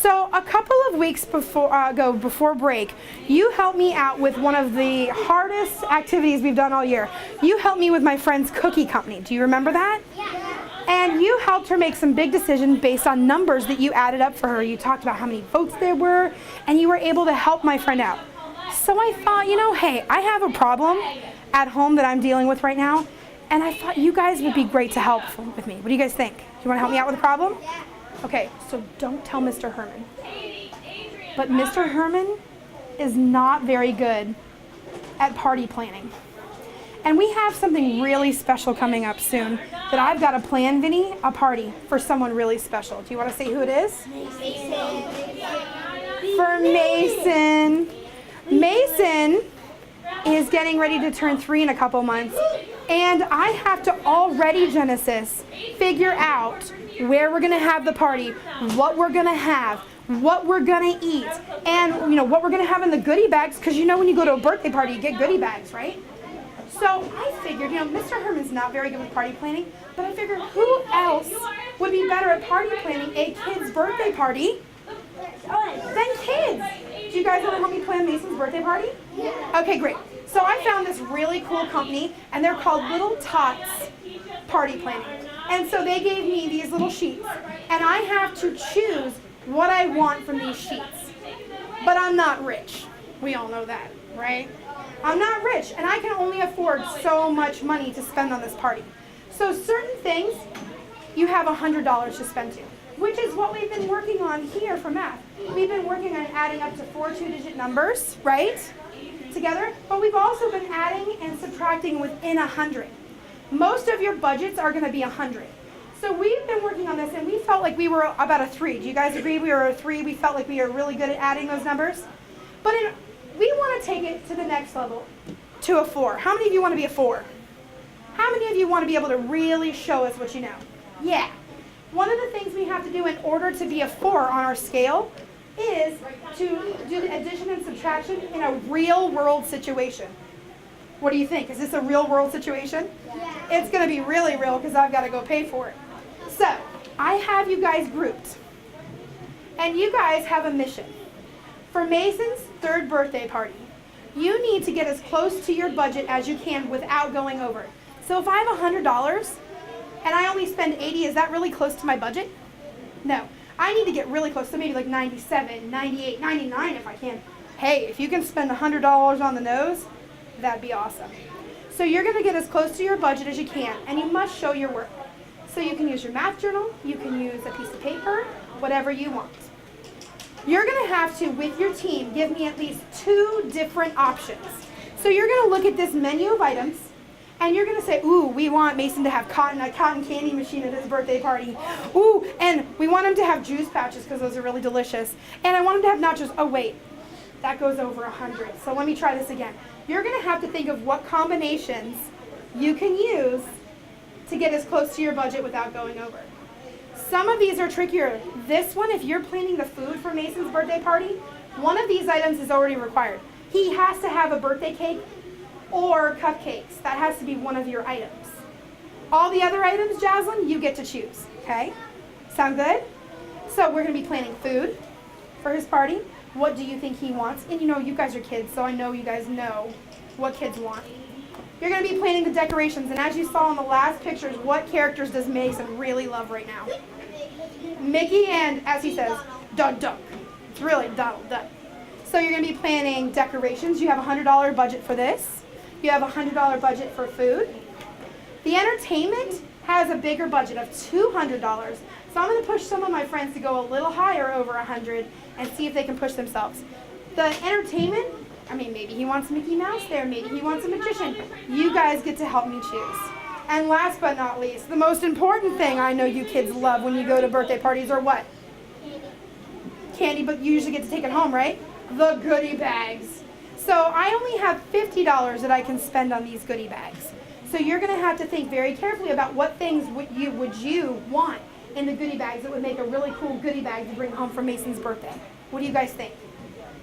So a couple of weeks before break, you helped me out with one of the hardest activities we've done all year. You helped me with my friend's cookie company. Do you remember that? Yeah. And you helped her make some big decisions based on numbers that you added up for her. You talked about how many votes there were, and you were able to help my friend out. So I thought, hey, I have a problem at home that I'm dealing with right now, and I thought you guys would be great to help with me. What do you guys think? You want to help me out with the problem? Yeah. Okay, so don't tell Mr. Herman. But Mr. Herman is not very good at party planning. And we have something really special coming up soon that I've got to plan, Vinny, a party for someone really special. Do you want to say who it is? For Mason. Mason is getting ready to turn 3 in a couple months. And I have to already, Genesis, figure out where we're going to have the party, what we're going to have, what we're going to eat, and what we're going to have in the goodie bags, because when you go to a birthday party, you get goodie bags, right? So I figured, Mr. Herman's not very good with party planning, but I figured who else would be better at party planning a kid's birthday party than kids? Do you guys want to help me plan Mason's birthday party? Yeah. Okay, great. So I found this really cool company, and they're called Little Tots Party Planning. And so they gave me these little sheets, and I have to choose what I want from these sheets. But I'm not rich. We all know that, right? I'm not rich, and I can only afford so much money to spend on this party. So certain things, you have $100 to spend to, which is what we've been working on here for math. We've been working on adding up to 4 two-digit numbers, right, together, but we've also been adding and subtracting within 100. Most of your budgets are going to be 100. So we've been working on this, and we felt like we were about a 3. Do you guys agree we were a 3? We felt like we were really good at adding those numbers. But we want to take it to the next level, to a 4. How many of you want to be a 4? How many of you want to be able to really show us what you know? Yeah. One of the things we have to do in order to be a 4 on our scale is to do the addition and subtraction in a real world situation. What do you think? Is this a real world situation? Yeah. It's going to be really real because I've got to go pay for it. So, I have you guys grouped. And you guys have a mission. For Mason's 3rd birthday party, you need to get as close to your budget as you can without going over it. So if I have $100 and I only spend $80, is that really close to my budget? No. I need to get really close, so maybe like $97, $98, $99 if I can. Hey, if you can spend $100 on the nose, that'd be awesome. So you're going to get as close to your budget as you can, and you must show your work. So you can use your math journal, you can use a piece of paper, whatever you want. You're going to have to, with your team, give me at least 2 different options. So you're going to look at this menu of items, and you're going to say, ooh, we want Mason to have a cotton candy machine at his birthday party. Ooh, and we want him to have juice pouches because those are really delicious. And I want him to have nachos. Oh, wait, that goes over 100. So let me try this again. You're going to have to think of what combinations you can use to get as close to your budget without going over. Some of these are trickier. This one, if you're planning the food for Mason's birthday party, one of these items is already required. He has to have a birthday cake or cupcakes. That has to be one of your items. All the other items, Jaslyn, you get to choose, okay? Sound good? So we're going to be planning food for his party. What do you think he wants? And you guys are kids, so I know you guys know what kids want. You're going to be planning the decorations, and as you saw in the last pictures, what characters does Mason really love right now? Mickey and, as he says, Duck Duck. It's really Donald Duck. So you're going to be planning decorations. You have a $100 budget for this. You have a $100 budget for food. The entertainment has a bigger budget of $200. So I'm going to push some of my friends to go a little higher over 100 and see if they can push themselves. The entertainment, maybe he wants Mickey Mouse there, maybe he wants a magician. You guys get to help me choose. And last but not least, the most important thing I know you kids love when you go to birthday parties are what? Candy, but you usually get to take it home, right? The goodie bags. So I only have $50 that I can spend on these goodie bags. So you're going to have to think very carefully about what things would you want in the goodie bags that would make a really cool goodie bag to bring home for Mason's birthday. What do you guys think?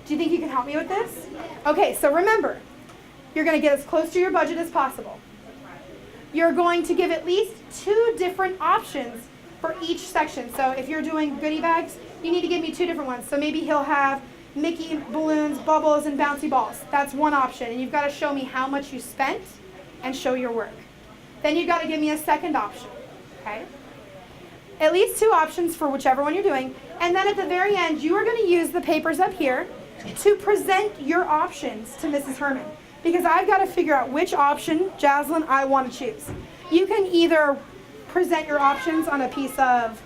Do you think you can help me with this? Okay, so remember, you're going to get as close to your budget as possible. You're going to give at least 2 different options for each section. So if you're doing goodie bags, you need to give me 2 different ones. So maybe he'll have Mickey balloons, bubbles, and bouncy balls. That's one option. And you've got to show me how much you spent and show your work. Then you've got to give me a second option, okay? At least 2 options for whichever one you're doing. And then at the very end, you are going to use the papers up here to present your options to Mrs. Herman. Because I've got to figure out which option, Jaslyn, I want to choose. You can either present your options on a piece of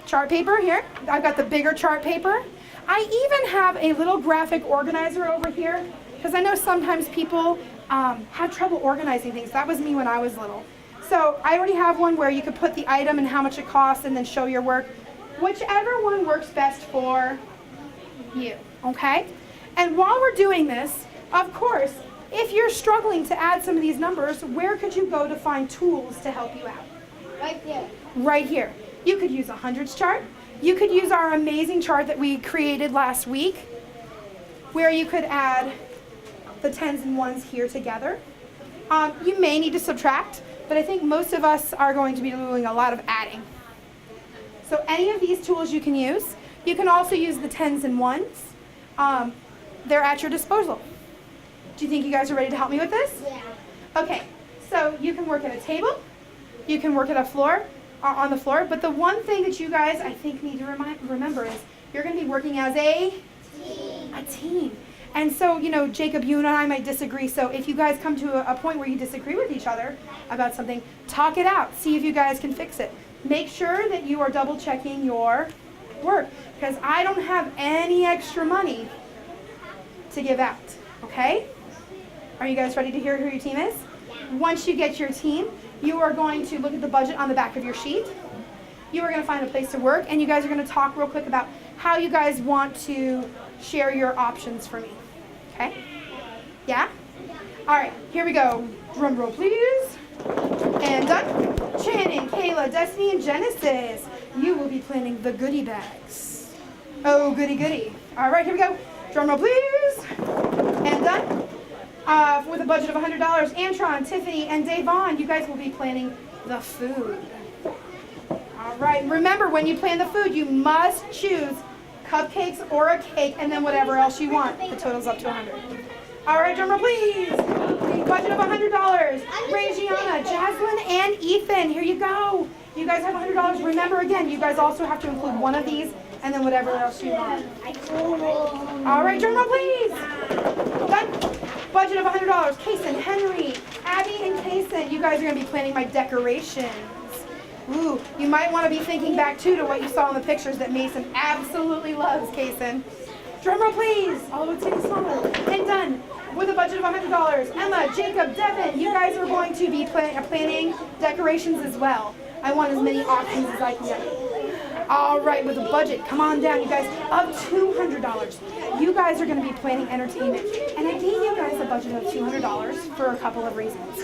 chart paper here. I've got the bigger chart paper. I even have a little graphic organizer over here because I know sometimes people have trouble organizing things. That was me when I was little. So I already have one where you could put the item and how much it costs and then show your work. Whichever one works best for you, okay? And while we're doing this, of course, if you're struggling to add some of these numbers, where could you go to find tools to help you out? Right there. Right here. You could use a hundreds chart. You could use our amazing chart that we created last week, where you could add the tens and ones here together. You may need to subtract, but I think most of us are going to be doing a lot of adding. So any of these tools you can use. You can also use the tens and ones. They're at your disposal. Do you think you guys are ready to help me with this? Yeah. Okay, so you can work at a table. You can work at a floor, on the floor. But the one thing that you guys, I think, need to remember is you're going to be working as a team. And so, you know, Jacob, you and I might disagree. So if you guys come to a point where you disagree with each other about something, talk it out. See if you guys can fix it. Make sure that you are double checking your work because I don't have any extra money to give out. Okay? Are you guys ready to hear who your team is? Once you get your team, you are going to look at the budget on the back of your sheet. You are going to find a place to work, and you guys are going to talk real quick about how you guys want to share your options for me. Okay? Yeah? All right, here we go. Drum roll, please. And done. Channing, Kayla, Destiny, and Genesis. You will be planning the goodie bags. Oh, goody, goody. All right, here we go. Drum roll, please. And done. With a budget of $100, Antron, Tiffany, and Davon, you guys will be planning the food. All right, remember when you plan the food, you must choose cupcakes or a cake and then whatever else you want. The total's up to $100. All right, drummer please. Budget of $100. Gianna, Jaslyn, and Ethan, here you go. You guys have $100. Remember again, you guys also have to include one of these and then whatever else you want. All right, drummer please. Done. Budget of $100. Kason, Henry, Abby, and Kason. You guys are going to be planning my decorations. Ooh, you might want to be thinking back too to what you saw in the pictures that Mason absolutely loves, Kason. Drum roll, please. Although it's getting smaller. And done. With a budget of $100. Emma, Jacob, Devin, you guys are going to be planning decorations as well. I want as many options as I can get. All right, with a budget, come on down, you guys, of $200. You guys are going to be planning entertainment. And I gave you guys a budget of $200 for a couple of reasons.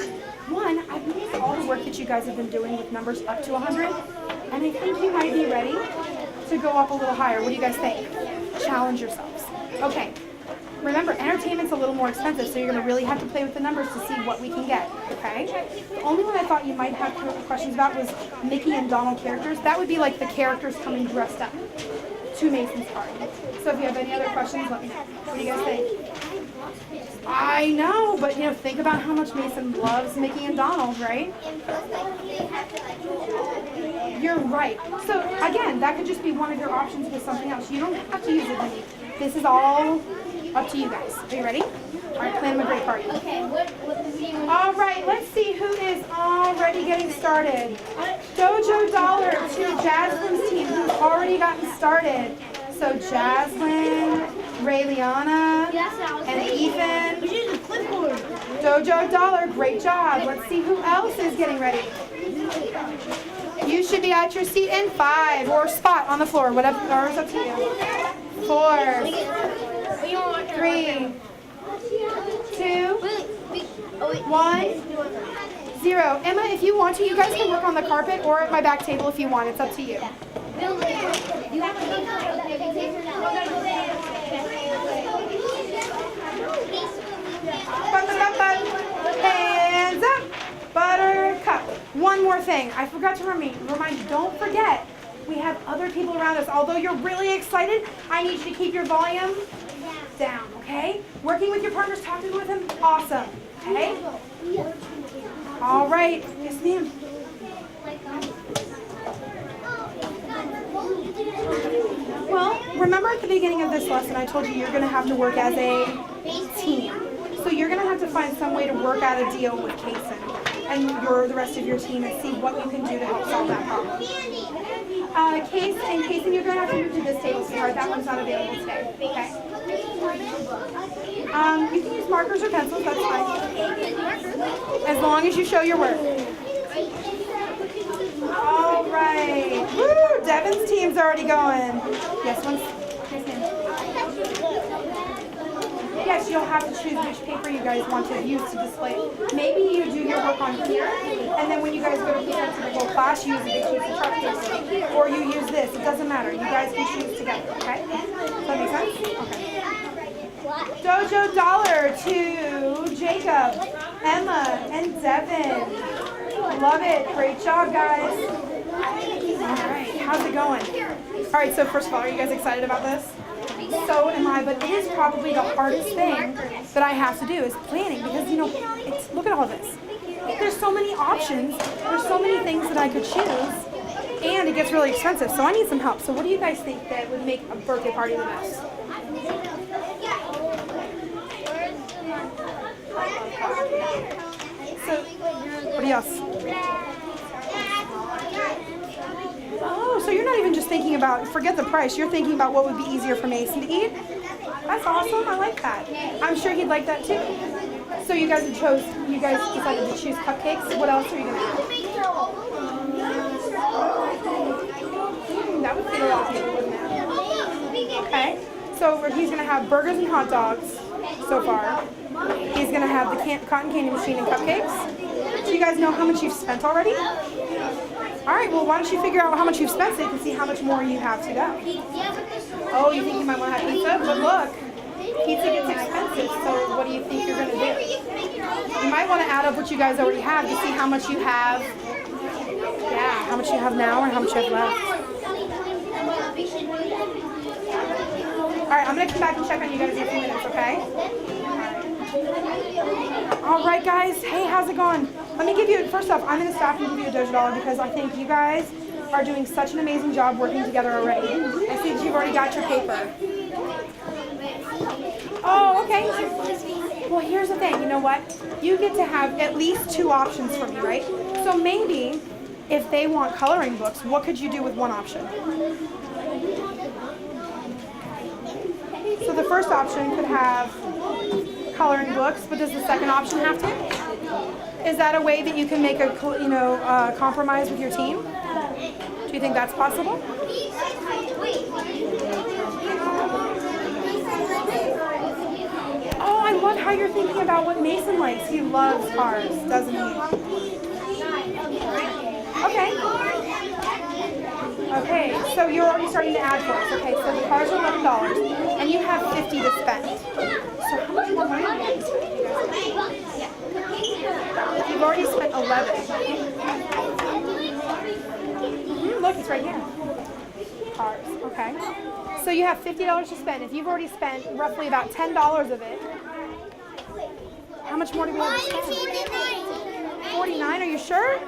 One, I've noticed all the work that you guys have been doing with numbers up to 100, and I think you might be ready to go up a little higher. What do you guys think? Challenge yourselves. Okay. Remember, entertainment's a little more expensive, so you're going to really have to play with the numbers to see what we can get, okay? The only one I thought you might have questions about was Mickey and Donald characters. That would be like the characters coming dressed up to Mason's party. So if you have any other questions, let me know. What do you guys think? I know, but you know, think about how much Mason loves Mickey and Donald, right? You're right. So again, that could just be one of your options with something else. You don't have to use it, Jenni. This is all up to you guys. Are you ready? All right, plan them a great party. Okay, All right, let's see who is already getting started. Dojo Dollar to Jaslyn's team, who's already gotten started. So Jaslyn, Rayliana, and Ethan. Dojo Dollar, great job. Let's see who else is getting ready. You should be at your seat in 5 or spot on the floor, whatever is up to you. 4, 3, 2, 1, 0. Emma, if you want to, you guys can work on the carpet or at my back table if you want. It's up to you. Hands up. Buttercup. One more thing. thing. I forgot to remind you, don't forget, we have other people around us. Although you're really excited, I need you to keep your volume down, okay? Working with your partners, talking with them, awesome, okay? All right, yes ma'am. Well, remember at the beginning of this lesson, I told you you're going to have to work as a team. So you're going to have to find some way to work out a deal with Kason and the rest of your team and see what you can do to help solve that problem. Kason, you're going to have to move to this table, sweetheart. That one's not available today. Okay. You can use markers or pencils, that's fine. As long as you show your work. All right. Woo! Devin's team's already going. Yes, yes, you'll have to choose which paper you guys want to use to display. Maybe you do your work on here, and then when you guys go to present to the whole class, you use a big piece of chart paper. Or you use this. It doesn't matter. You guys can choose together, okay? Does that make sense? Okay. Dojo dollar to Jacob, Emma, and Devin. Love it. Great job, guys. All right. How's it going? All right. So first of all, are you guys excited about this? So am I, but it is probably the hardest thing that I have to do is planning because, you know, look at all this. There's so many options. There's so many things that I could choose, and it gets really expensive. So I need some help. So what do you guys think that would make a birthday party the best? So, what else? Oh, so you're not even just thinking about, forget the price, you're thinking about what would be easier for Mason to eat? That's awesome, I like that. I'm sure he'd like that too. So you guys decided to choose cupcakes. What else are you going to add? That would fit a lot of people, wouldn't it? Okay, so he's going to have burgers and hot dogs so far. He's going to have the cotton candy machine and cupcakes. Do you guys know how much you've spent already? All right, well, why don't you figure out how much you've spent so you can see how much more you have to go. Oh, you think you might want to have pizza? But look, pizza gets expensive, so what do you think you're going to do? You might want to add up what you guys already have to see how much you have. Yeah, how much you have now or how much you have left. All right, I'm going to come back and check on you guys in a few minutes, okay? All right, guys. Hey, how's it going? Let me give you, first off, I'm going to stop and give you a Dojo dollar because I think you guys are doing such an amazing job working together already. I see that you've already got your paper. Oh, okay. Well, here's the thing. You know what? You get to have at least 2 options for me, right? So maybe if they want coloring books, what could you do with one option? So the first option could have coloring books, but does the second option have to? Is that a way that you can make a compromise with your team? Do you think that's possible? Oh, I love how you're thinking about what Mason likes. He loves cars, doesn't he? Okay, so you're already starting to add for us. Okay, so the cars are $11, and you have $50 to spend. So how much more money are you spending? You've already spent $11. Look, it's right here. Cars, okay. So you have $50 to spend. If you've already spent roughly about $10 of it, how much more do we have to spend? 49, are you sure?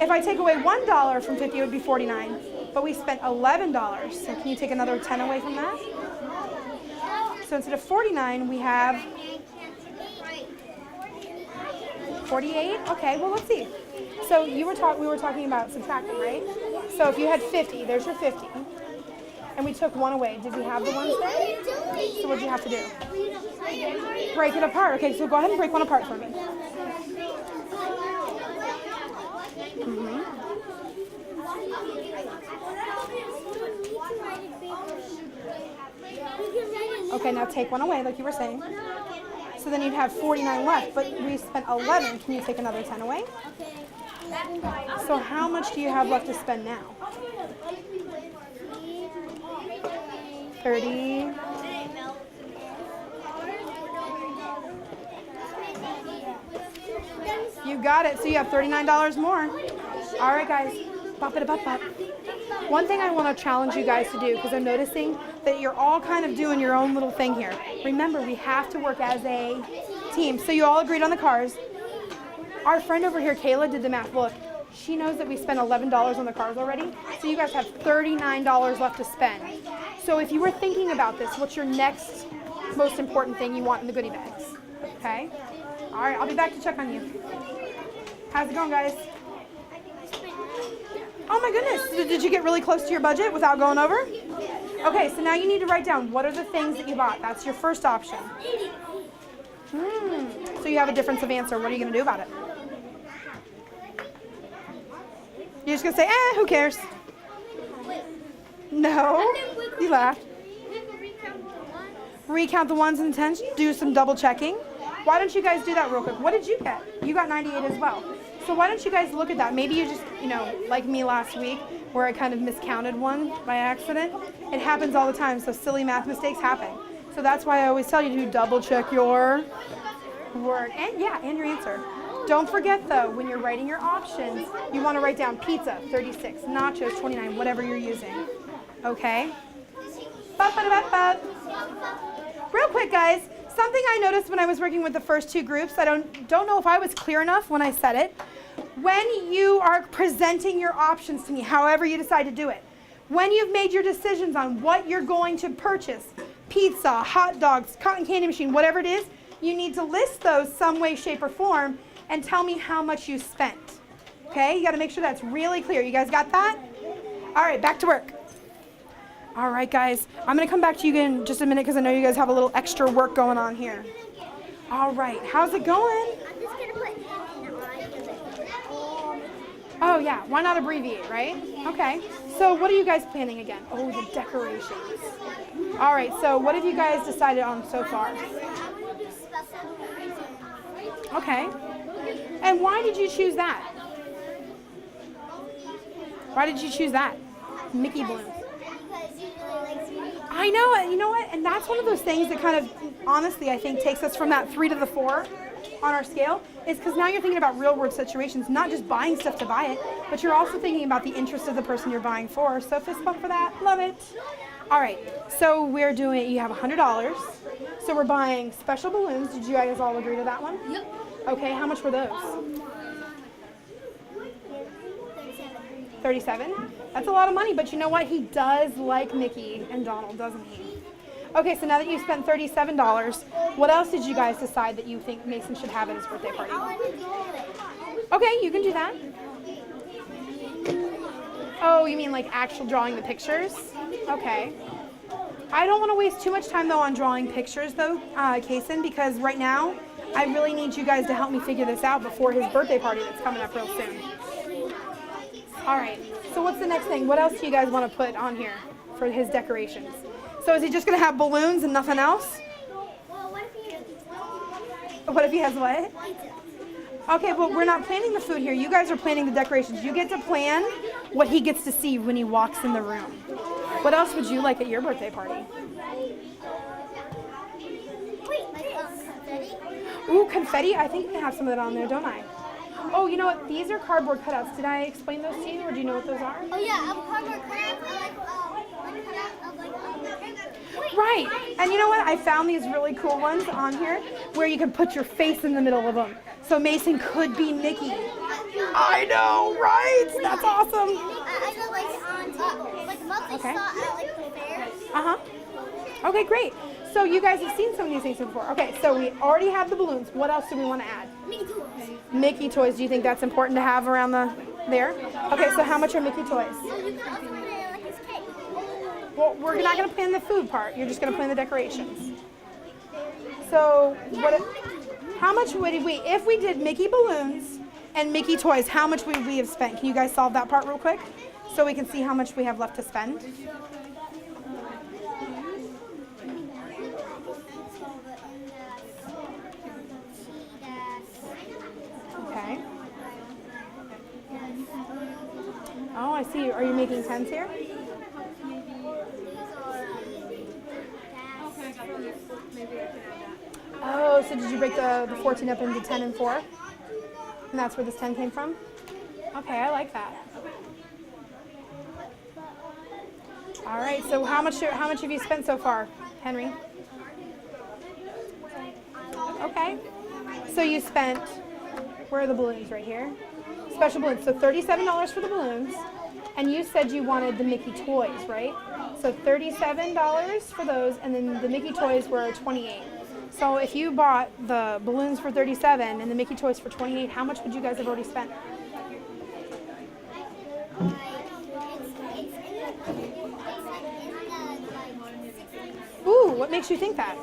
If I take away $1 from 50, it would be 49. But we spent $11. So can you take another 10 away from that? So instead of 49, we have 48. Okay, well, let's see. So we were talking about subtracting, right? So if you had 50, there's your 50. And we took 1 away. Did we have the ones there? So what did you have to do? Break it apart. Okay, so go ahead and break one apart for me. Okay, now take 1 away, like you were saying. So then you'd have 49 left, but we spent 11. Can you take another 10 away? So how much do you have left to spend now? 30. You got it. So you have $39 more. All right, guys. Bop it, bop, bop. One thing I want to challenge you guys to do, because I'm noticing that you're all kind of doing your own little thing here. Remember, we have to work as a team. So you all agreed on the cars. Our friend over here, Kayla, did the math. Look, she knows that we spent $11 on the cars already. So you guys have $39 left to spend. So if you were thinking about this, what's your next most important thing you want in the goodie bags? Okay? All right, I'll be back to check on you. How's it going, guys? Oh my goodness, did you get really close to your budget without going over? Okay, so now you need to write down what are the things that you bought. That's your first option. So you have a difference of answer. What are you going to do about it? You're just going to say, who cares? No, you laughed. Recount the ones and the tens, do some double checking. Why don't you guys do that real quick? What did you get? You got 98 as well. So why don't you guys look at that? Maybe you just, like me last week, where I kind of miscounted one by accident. It happens all the time, so silly math mistakes happen. So that's why I always tell you to double check your word and your answer. Don't forget though, when you're writing your options, you want to write down pizza, 36, nachos, 29, whatever you're using. Okay? Real quick, guys. Something I noticed when I was working with the first two groups, I don't know if I was clear enough when I said it. When you are presenting your options to me, however you decide to do it, when you've made your decisions on what you're going to purchase, pizza, hot dogs, cotton candy machine, whatever it is, you need to list those some way, shape, or form and tell me how much you spent. Okay? You got to make sure that's really clear. You guys got that? All right, back to work. All right, guys, I'm going to come back to you again in just a minute because I know you guys have a little extra work going on here. All right, how's it going? I'm just going to put Oh, yeah, why not abbreviate, right? Okay, so what are you guys planning again? Oh, the decorations. All right, so what have you guys decided on so far? Okay, and why did you choose that? Why did you choose that? Mickey balloons. I know it. You know what? And that's one of those things that kind of, honestly, I think takes us from that 3 to the 4 on our scale, is because now you're thinking about real world situations, not just buying stuff to buy it, but you're also thinking about the interest of the person you're buying for. So fist bump for that. Love it. All right. So you have $100. So we're buying special balloons. Did you guys all agree to that one? Yep. Okay. How much were those? 37. That's a lot of money, but you know what? He does like Mickey and Donald, doesn't he? Okay, so now that you spent $37, what else did you guys decide that you think Mason should have at his birthday party? Okay, you can do that. Oh, you mean like actual drawing the pictures? Okay. I don't want to waste too much time though on drawing pictures though, Kason, because right now I really need you guys to help me figure this out before his birthday party that's coming up real soon. All right, so what's the next thing? What else do you guys want to put on here for his decorations? So is he just going to have balloons and nothing else? Well, what What if he has what? Okay, but we're not planning the food here. You guys are planning the decorations. You get to plan what he gets to see when he walks in the room. What else would you like at your birthday party? confetti? Ooh, confetti? I think I have some of that on there, don't I? Oh, you know what? These are cardboard cutouts. Did I explain those to you, or do you know what those are? Oh yeah, cardboard cutouts. Right. And you know what? I found these really cool ones on here where you can put your face in the middle of them. So Mason could be Mickey. I know, right? That's awesome. I know, like monthly Okay. saw at like the fairs. Uh-huh. Okay, great. So you guys have seen some of these things before. Okay, so we already have the balloons. What else do we want to add? Mickey toys. Mickey toys. Do you think that's important to have around there? Okay, so how much are Mickey toys? Oh, you can also put it in like his cake. Well, we're not going to plan the food part. You're just going to plan the decorations. So how much would we, if we did Mickey balloons and Mickey toys, how much would we have spent? Can you guys solve that part real quick so we can see how much we have left to spend? Okay. Oh, I see. Are you making tens here? Oh, so did you break the 14 up into 10 and 4? And that's where this 10 came from? Okay, I like that. All right, so how much have you spent so far, Henry? Okay. So you spent, where are the balloons? Right here? Special balloons. So $37 for the balloons. And you said you wanted the Mickey toys, right? So $37 for those, and then the Mickey toys were $28. So if you bought the balloons for $37 and the Mickey toys for $28, how much would you guys have already spent? Ooh, what makes you think that?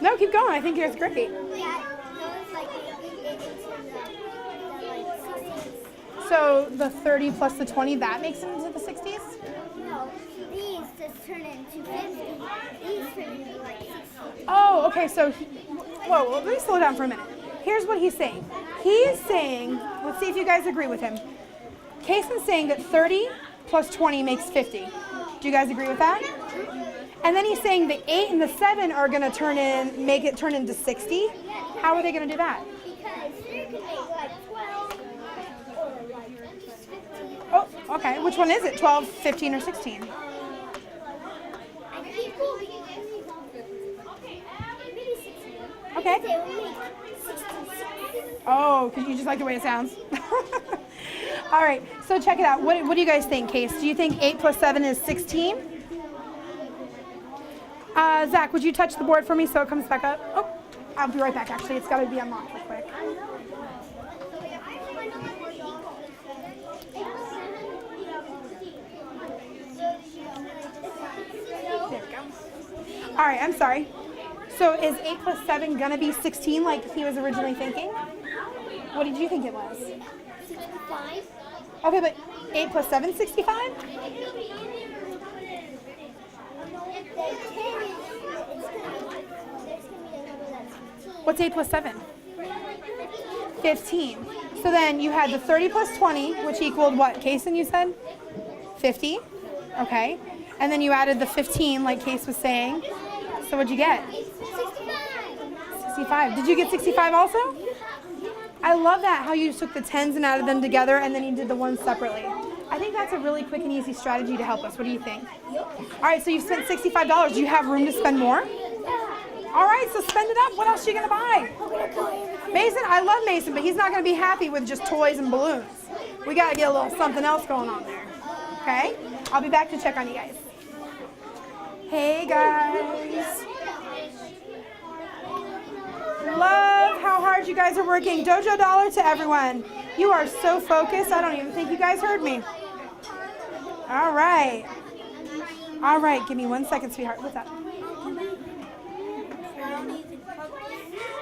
No, keep going. I think it's great. So the 30 plus the 20, that makes it into the 60s? No, these just turn into 50. These turn into like 60. Oh, okay. So, whoa, let me slow down for a minute. Here's what he's saying. He's saying, let's see if you guys agree with him. Cason's saying that 30 plus 20 makes 50. Do you guys agree with that? And then he's saying the 8 and the 7 are going to make it turn into 60. How are they going to do that? Because they could make like 12 or like 15. Oh, okay. Which one is it? 12, 15, or 16? I think maybe 16. Okay. They will make 66. Oh, because you just like the way it sounds. All right. So check it out. What do you guys think, Case? Do you think 8 plus 7 is 16? Zach, would you touch the board for me so it comes back up? Oh, I'll be right back. Actually, it's got to be unlocked real quick. There we go. All right, I'm sorry. So is 8 plus 7 going to be 16 like he was originally thinking? What did you think it was? 65. Okay, but 8 plus 7, 65? What's 8 plus 7? 15. So then you had the 30 plus 20, which equaled what, Kason, you said? 50. Okay. And then you added the 15, like Case was saying. So what'd you get? 65. Did you get 65 also? I love that, how you took the 10s and added them together, and then you did the ones separately. I think that's a really quick and easy strategy to help us. What do you think? All right, so you've spent $65. Do you have room to spend more? All right, so spend it up. What else are you going to buy? Mason, I love Mason, but he's not going to be happy with just toys and balloons. We got to get a little something else going on there. Okay? I'll be back to check on you guys. Hey, guys. Love how hard you guys are working. Dojo dollar to everyone. You are so focused. I don't even think you guys heard me. All right. All right. Give me 1 second, sweetheart. What's up?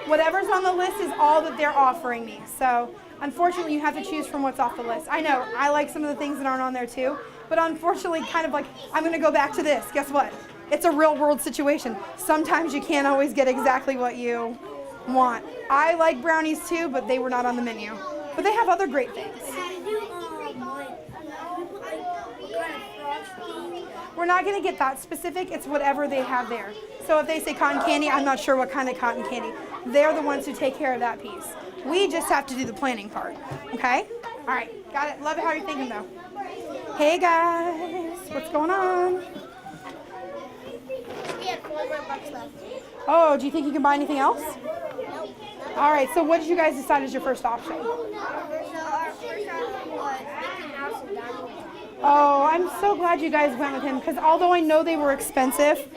Whatever's on the list is all that they're offering me. So, unfortunately, you have to choose from what's off the list. I know. I like some of the things that aren't on there, too. But unfortunately, kind of like, I'm going to go back to this. Guess what? It's a real-world situation. Sometimes you can't always get exactly what you want. I like brownies, too, but they were not on the menu. But they have other great things. We're not going to get that specific. It's whatever they have there. So if they say cotton candy, I'm not sure what kind of cotton candy. They're the ones who take care of that piece. We just have to do the planning part. Okay? All right. Got it. Love it how you're thinking, though. Hey, guys. What's going on? We had $4 left. Oh, do you think you can buy anything else? Nope. All right. So what did you guys decide is your first option? So our first option was Mickey Mouse and Donald. Oh, I'm so glad you guys went with him, because although I know they were expensive,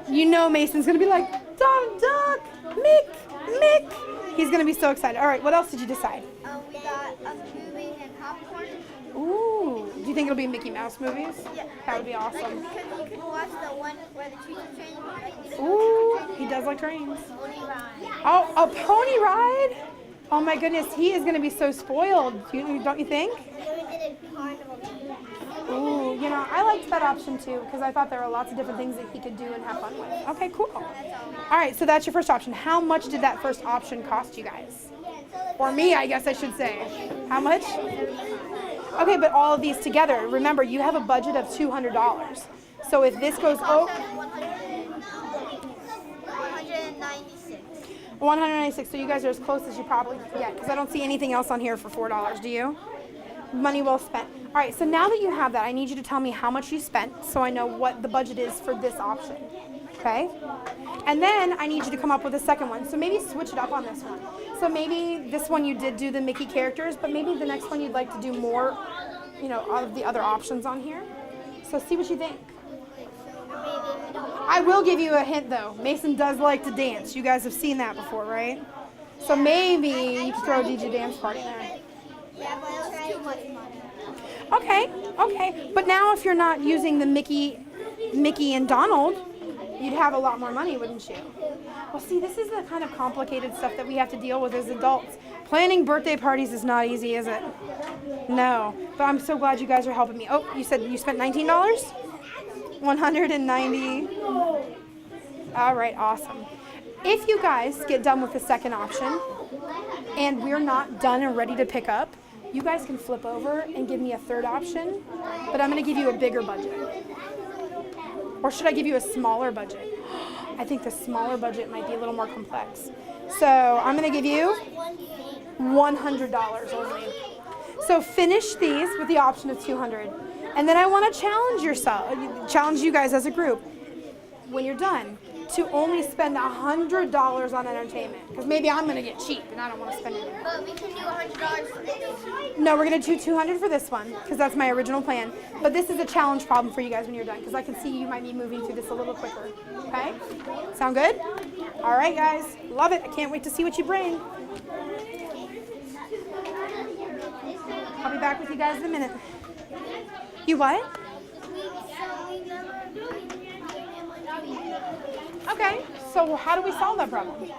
you know Mason's going to be like, Duck, Mick. He's going to be so excited. All right, what else did you decide? We got movies and popcorn. Ooh, do you think it'll be Mickey Mouse movies? Yeah. That would be awesome. Because you could watch the one where the trees are changing. Ooh, he does like trains. Pony ride. Oh, a pony ride? Oh my goodness, he is going to be so spoiled, don't you think? Then we did a carnival. Ooh, you know, I liked that option too, because I thought there were lots of different things that he could do and have fun with. Okay, cool. All right, so that's your first option. How much did that first option cost you guys? Or me, I guess I should say. How much? Okay, but all of these together, remember, you have a budget of $200. So if this goes, oh, 196. $196. So you guys are as close as you probably can get, because I don't see anything else on here for $4. Do you? Money well spent. All right, so now that you have that, I need you to tell me how much you spent so I know what the budget is for this option. Okay? And then I need you to come up with a second one. So maybe switch it up on this one. So maybe this one you did do the Mickey characters, but maybe the next one you'd like to do more, you know, of the other options on here. So see what you think. I will give you a hint though. Mason does like to dance. You guys have seen that before, right? So maybe you can throw a DJ dance party in there. Yeah, but it's too much money. Okay. But now if you're not using the Mickey and Donald, you'd have a lot more money, wouldn't you? Well, see, this is the kind of complicated stuff that we have to deal with as adults. Planning birthday parties is not easy, is it? No. But I'm so glad you guys are helping me. Oh, you said you spent $19? $190. All right, awesome. If you guys get done with the second option and we're not done and ready to pick up, you guys can flip over and give me a third option, but I'm going to give you a bigger budget. Or should I give you a smaller budget? I think the smaller budget might be a little more complex. So I'm going to give you $100 only. So finish these with the option of $200. And then I want to challenge you guys as a group, when you're done, to only spend $100 on entertainment. Because maybe I'm going to get cheap and I don't want to spend it. But we can do $100 for this. No, we're going to do $200 for this one, because that's my original plan. But this is a challenge problem for you guys when you're done, because I can see you might be moving through this a little quicker. Okay? Sound good? All right, guys. Love it. I can't wait to see what you bring. I'll be back with you guys in a minute. You what? Okay, so how do we solve that problem?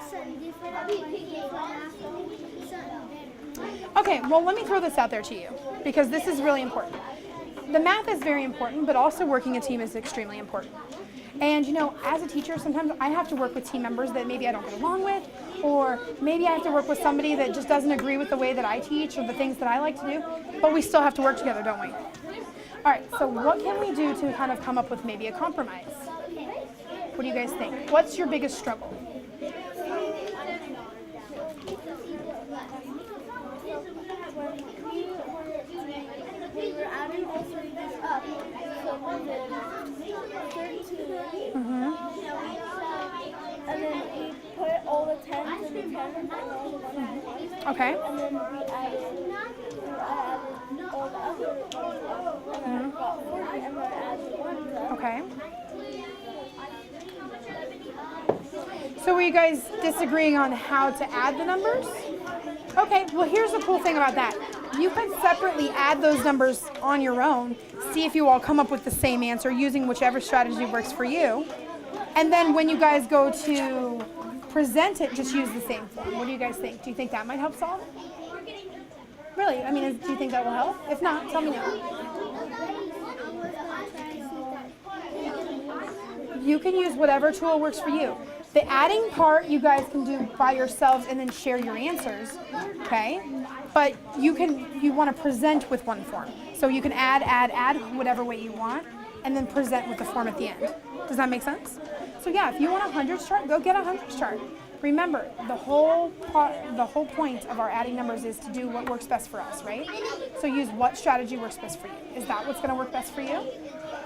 Okay, well, let me throw this out there to you, because this is really important. The math is very important, but also working a team is extremely important. And, you know, as a teacher, sometimes I have to work with team members that maybe I don't get along with, or maybe I have to work with somebody that just doesn't agree with the way that I teach or the things that I like to do, but we still have to work together, don't we? All right, so what can we do to kind of come up with maybe a compromise? What do you guys think? What's your biggest struggle? We were adding all three of these up, so we did 13. And then we put all the 10s in the 10s and all the 1s. Okay. And then we added all the other ones up, and then got 40, and then added 1 up. Okay. So were you guys disagreeing on how to add the numbers? Okay, well here's the cool thing about that. You could separately add those numbers on your own, see if you all come up with the same answer using whichever strategy works for you. And then when you guys go to present it, just use the same form. What do you guys think? Do you think that might help solve it? Really? I mean, do you think that will help? If not, tell me now. You can use whatever tool works for you. The adding part you guys can do by yourselves and then share your answers, okay? But you want to present with one form. So you can add whatever way you want, and then present with the form at the end. Does that make sense? So yeah, if you want a 100s chart, go get a 100s chart. Remember, the whole point of our adding numbers is to do what works best for us, right? So use what strategy works best for you. Is that what's going to work best for you?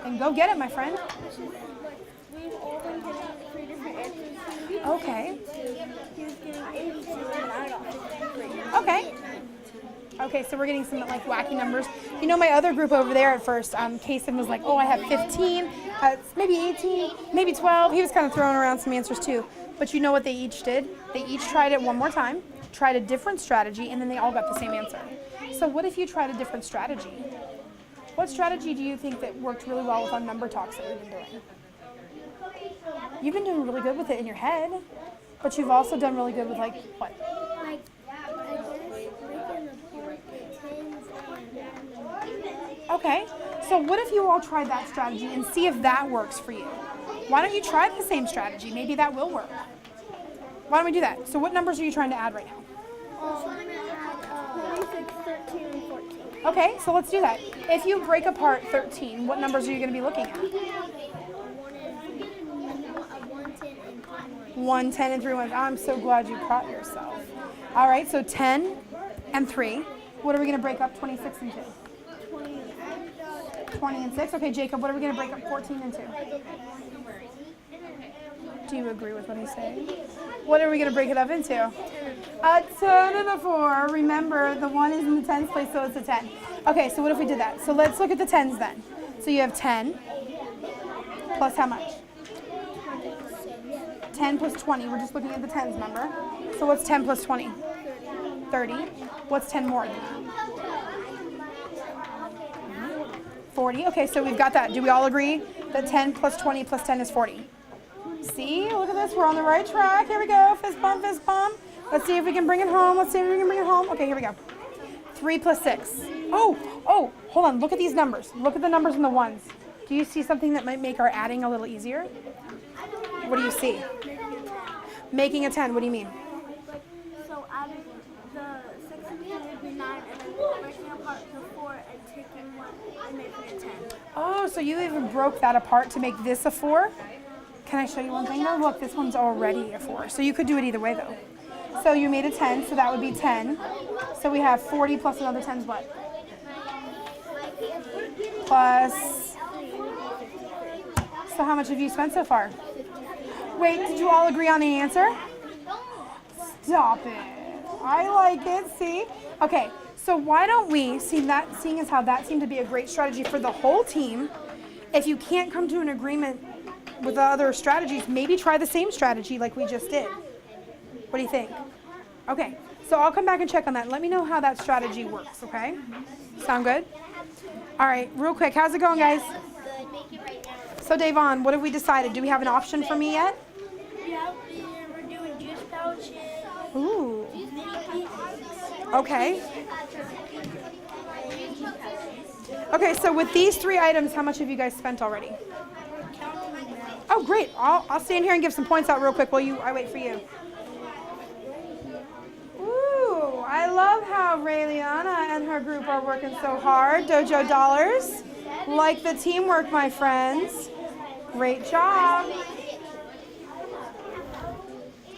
And go get it, my friend. We've all been getting 3 different answers. Okay. He was getting 82 and I got 53. Okay. Okay, so we're getting some like wacky numbers. You know, my other group over there at first, Kason was like, oh, I have 15, maybe 18, maybe 12. He was kind of throwing around some answers too. But you know what they each did? They each tried it one more time, tried a different strategy, and then they all got the same answer. So what if you tried a different strategy? What strategy do you think that worked really well with our number talks that we've been doing? You've been doing really good with it in your head, but you've also done really good with like, what? Like, I guess making the tens and... Okay, so what if you all tried that strategy and see if that works for you? Why don't you try the same strategy? Maybe that will work. Why don't we do that? So what numbers are you trying to add right now? 26, 13, and 14. Okay, so let's do that. If you break apart 13, what numbers are you going to be looking at? 1, 10, and 21. 1, 10, and 3 ones. I'm so glad you caught yourself. All right, so 10 and 3. What are we going to break up 26 and 2? 20 and 6. Okay, Jacob, what are we going to break up 14 and 2? Do you agree with what I say? What are we going to break it up into? A 10 and a 4. Remember, the 1 is in the tens place, so it's a 10. Okay, so what if we did that? So let's look at the tens then. So you have 10 plus how much? 10 plus 20. We're just looking at the tens, remember? So what's 10 plus 20? 30. What's 10 more than that? 40. Okay, so we've got that. Do we all agree that 10 plus 20 plus 10 is 40? See, look at this. We're on the right track. Here we go. Fist bump, fist bump. Let's see if we can bring it home. Let's see if we can bring it home. Okay, here we go. 3 plus 6. Oh, hold on. Look at these numbers. Look at the numbers in the ones. Do you see something that might make our adding a little easier? What do you see? Making a 10. What do you mean? So adding the 6 and 10 would be 9, and then breaking apart the 4 and taking 1 and making it 10. Oh, so you even broke that apart to make this a 4? Can I show you one thing though? Look, this one's already a 4. So you could do it either way though. So you made a 10, so that would be 10. So we have 40 plus another 10 is what? Plus, so how much have you spent so far? Wait, did you all agree on the answer? Stop it. I like it, see? Okay, so why don't we, seeing as how that seemed to be a great strategy for the whole team, if you can't come to an agreement with the other strategies, maybe try the same strategy like we just did. What do you think? Okay, so I'll come back and check on that. Let me know how that strategy works, okay? Sound good? All right, real quick, how's it going, guys? So, Davon, what have we decided? Do we have an option for me yet? Yeah, we're doing juice pouches. Ooh. Okay. Okay, so with these 3 items, how much have you guys spent already? Oh, great. I'll stand here and give some points out real quick while I wait for you. Ooh, I love how Rayliana and her group are working so hard. Dojo Dollars. Like the teamwork, my friends. Great job.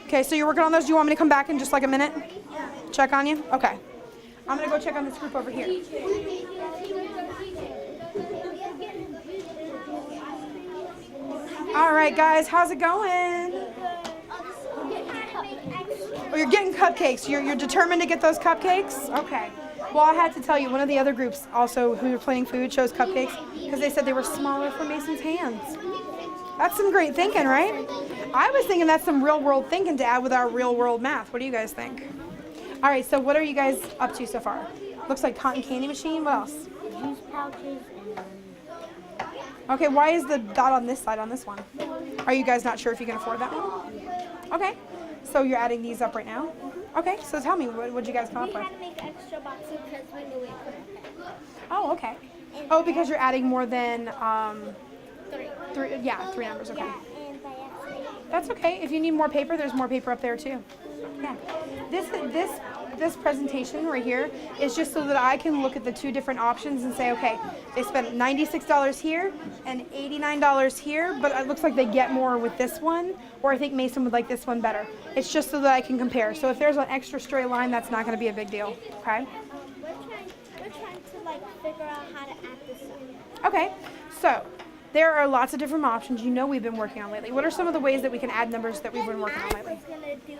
Okay, so you're working on those. Do you want me to come back in just like a minute? Check on you? Okay. I'm going to go check on this group over here. All right, guys, how's it going? Oh, you're getting cupcakes. You're determined to get those cupcakes? Okay. Well, I had to tell you, one of the other groups also who were planning food chose cupcakes because they said they were smaller for Mason's hands. That's some great thinking, right? I was thinking that's some real-world thinking to add with our real-world math. What do you guys think? All right, so what are you guys up to so far? Looks like cotton candy machine. What else? Juice pouches and... Okay, why is the dot on this side on this one? Are you guys not sure if you can afford that one? Okay, so you're adding these up right now? Okay, so tell me, what'd you guys come up with? We had to make extra boxes because we knew we couldn't. Oh, okay. Oh, because you're adding more than 3. 3 numbers, okay. Yeah, and by accident. That's okay. If you need more paper, there's more paper up there too. Yeah. This presentation right here is just so that I can look at the 2 different options and say, okay, they spent $96 here and $89 here, but it looks like they get more with this one, or I think Mason would like this one better. It's just so that I can compare. So if there's an extra stray line, that's not going to be a big deal, okay? We're trying to figure out how to add this up. Okay, so there are lots of different options we've been working on lately. What are some of the ways that we can add numbers that we've been working on lately? I was going to do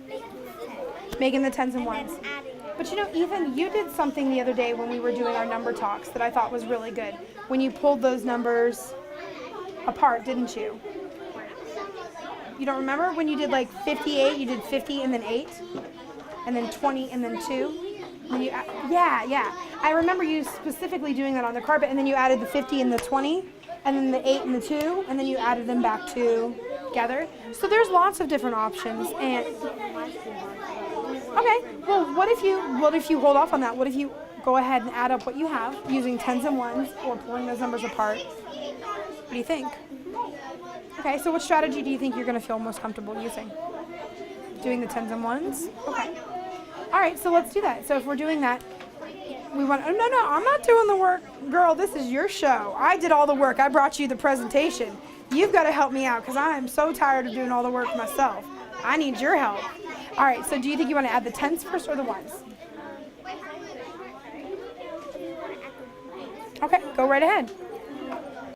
making the 10. Making the tens and ones. And then adding them. But even you did something the other day when we were doing our number talks that I thought was really good. When you pulled those numbers apart, didn't you? You don't remember when you did 58, you did 50 and then 8, and then 20 and then 2? And you, yeah. I remember you specifically doing that on the carpet, and then you added the 50 and the 20, and then the 8 and the 2, and then you added them back together. So there's lots of different options. And okay, well, what if you hold off on that? What if you go ahead and add up what you have using tens and ones or pulling those numbers apart? What do you think? Okay, so what strategy do you think you're going to feel most comfortable using? Doing the tens and ones? Okay. All right, so let's do that. So if we're doing that, Oh, no, I'm not doing the work. Girl, this is your show. I did all the work. I brought you the presentation. You've got to help me out because I am so tired of doing all the work myself. I need your help. All right, so do you think you want to add the tens first or the ones? Okay, go right ahead.